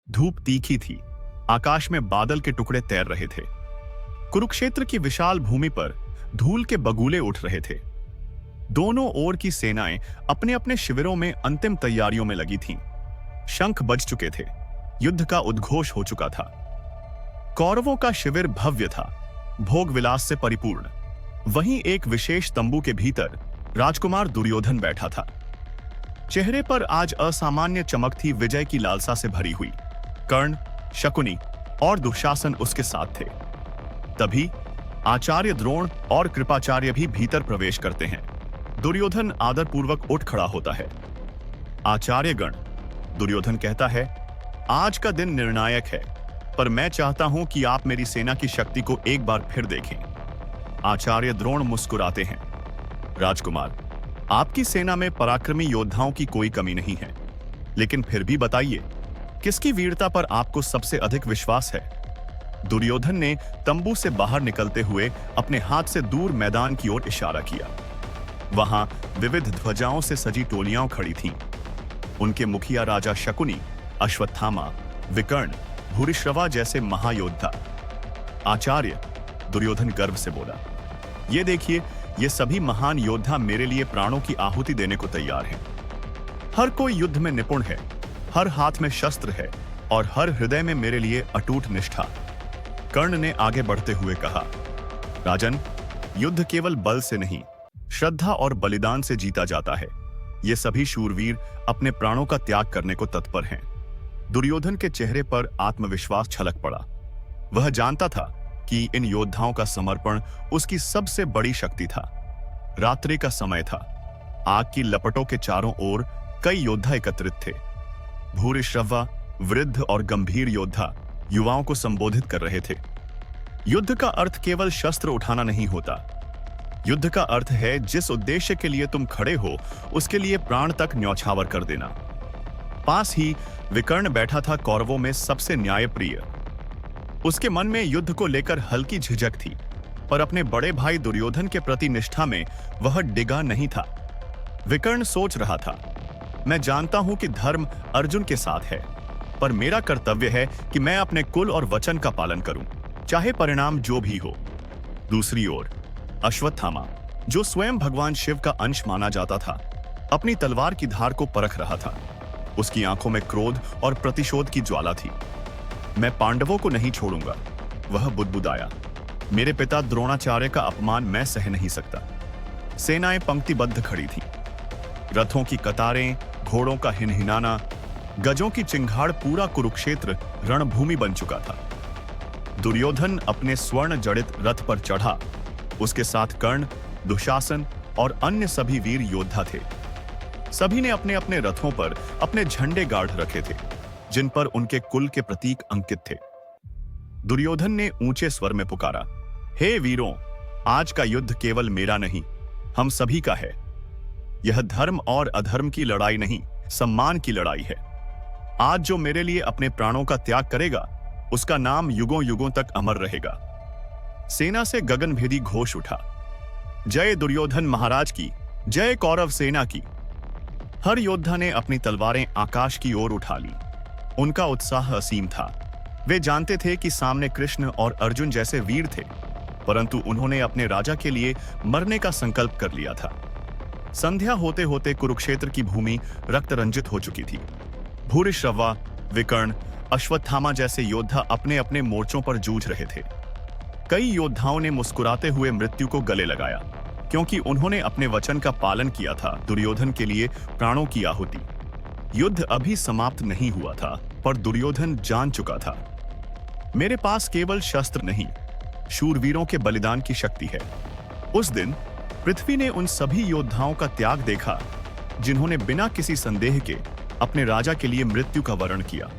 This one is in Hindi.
धूप तीखी थी, आकाश में बादल के टुकड़े तैर रहे थे। कुरुक्षेत्र की विशाल भूमि पर धूल के बगुले उठ रहे थे। दोनों ओर की सेनाएं अपने अपने शिविरों में अंतिम तैयारियों में लगी थीं। शंख बज चुके थे, युद्ध का उद्घोष हो चुका था। कौरवों का शिविर भव्य था, भोग विलास से परिपूर्ण। वहीं एक विशेष तंबू के भीतर राजकुमार दुर्योधन बैठा था। चेहरे पर आज असामान्य चमक थी, विजय की लालसा से भरी हुई। कर्ण, शकुनी और दुशासन उसके साथ थे। तभी आचार्य द्रोण और कृपाचार्य भी भीतर प्रवेश करते हैं। दुर्योधन आदरपूर्वक उठ खड़ा होता है। आचार्यगण, दुर्योधन कहता है, आज का दिन निर्णायक है, पर मैं चाहता हूं कि आप मेरी सेना की शक्ति को एक बार फिर देखें। आचार्य द्रोण मुस्कुराते हैं। राजकुमार, आपकी सेना में पराक्रमी योद्धाओं की कोई कमी नहीं है, लेकिन फिर भी बताइए, किसकी वीरता पर आपको सबसे अधिक विश्वास है? दुर्योधन ने तंबू से बाहर निकलते हुए अपने हाथ से दूर मैदान की ओर इशारा किया। वहां विविध ध्वजाओं से सजी टोलियां खड़ी थीं। उनके मुखिया राजा शकुनी, अश्वत्थामा, विकर्ण, भूरिश्रवा जैसे महायोद्धा। आचार्य, दुर्योधन गर्व से बोला, ये देखिए, ये सभी महान योद्धा मेरे लिए प्राणों की आहुति देने को तैयार हैं। हर कोई युद्ध में निपुण है, हर हाथ में शस्त्र है और हर हृदय में मेरे लिए अटूट निष्ठा। कर्ण ने आगे बढ़ते हुए कहा, राजन, युद्ध केवल बल से नहीं, श्रद्धा और बलिदान से जीता जाता है। ये सभी शूरवीर अपने प्राणों का त्याग करने को तत्पर हैं। दुर्योधन के चेहरे पर आत्मविश्वास छलक पड़ा। वह जानता था कि इन योद्धाओं का समर्पण उसकी सबसे बड़ी शक्ति था। रात्रि का समय था। आग की लपटों के चारों ओर कई योद्धा एकत्रित थे। भूरिश्रवा, वृद्ध और गंभीर योद्धा युवाओं को संबोधित कर रहे थे। युद्ध का अर्थ केवल शस्त्र उठाना नहीं होता। युद्ध का अर्थ है जिस उद्देश्य के लिए तुम खड़े हो, उसके लिए प्राण तक न्यौछावर कर देना। पास ही विकर्ण बैठा था, कौरवों में सबसे न्यायप्रिय। उसके मन में युद्ध को लेकर हल्की झिझक थी, पर अपने बड़े भाई दुर्योधन के प्रति निष्ठा में वह डिगा नहीं था। विकर्ण सोच रहा था, मैं जानता हूं कि धर्म अर्जुन के साथ है, पर मेरा कर्तव्य है कि मैं अपने कुल और वचन का पालन करूं, चाहे परिणाम जो भी हो। दूसरी ओर अश्वत्थामा, जो स्वयं भगवान शिव का अंश माना जाता था, अपनी तलवार की धार को परख रहा था। उसकी आंखों में क्रोध और प्रतिशोध की ज्वाला थी। मैं पांडवों को नहीं छोड़ूंगा, वह बुदबुदाया। मेरे पिता द्रोणाचार्य का अपमान मैं सह नहीं सकता। सेनाएं पंक्तिबद्ध खड़ी थीं। रथों की कतारें, घोड़ों का हिनहिनाना, गजों की चिंगाड़, पूरा कुरुक्षेत्र रणभूमि बन चुका था। दुर्योधन अपने स्वर्ण जड़ित रथ पर चढ़ा। उसके साथ कर्ण, दुशासन और अन्य सभी वीर योद्धा थे। सभी ने अपने अपने रथों पर अपने झंडे गाड़ रखे थे, जिन पर उनके कुल के प्रतीक अंकित थे। दुर्योधन ने ऊंचे स्वर में पुकारा, हे वीरों, आज का युद्ध केवल मेरा नहीं, हम सभी का है। यह धर्म और अधर्म की लड़ाई नहीं, सम्मान की लड़ाई है। आज जो मेरे लिए अपने प्राणों का त्याग करेगा, उसका नाम युगों युगों तक अमर रहेगा। सेना से गगनभेदी घोष उठा, जय दुर्योधन महाराज की, जय कौरव सेना की। हर योद्धा ने अपनी तलवारें आकाश की ओर उठा ली। उनका उत्साह असीम था। वे जानते थे कि सामने कृष्ण और अर्जुन जैसे वीर थे, परंतु उन्होंने अपने राजा के लिए मरने का संकल्प कर लिया था। संध्या होते होते कुरुक्षेत्र की भूमि रक्त रंजित हो चुकी थी। भूरिश्रवा, विकर्ण, अश्वत्थामा जैसे योद्धा अपने अपने मोर्चों पर जूझ रहे थे। कई योद्धाओं ने मुस्कुराते हुए मृत्यु को गले लगाया, क्योंकि उन्होंने अपने वचन का पालन किया था, दुर्योधन के लिए प्राणों की आहुति। युद्ध अभी समाप्त नहीं हुआ था, पर दुर्योधन जान चुका था, मेरे पास केवल शस्त्र नहीं, शूरवीरों के बलिदान की शक्ति है। उस दिन पृथ्वी ने उन सभी योद्धाओं का त्याग देखा, जिन्होंने बिना किसी संदेह के अपने राजा के लिए मृत्यु का वरण किया।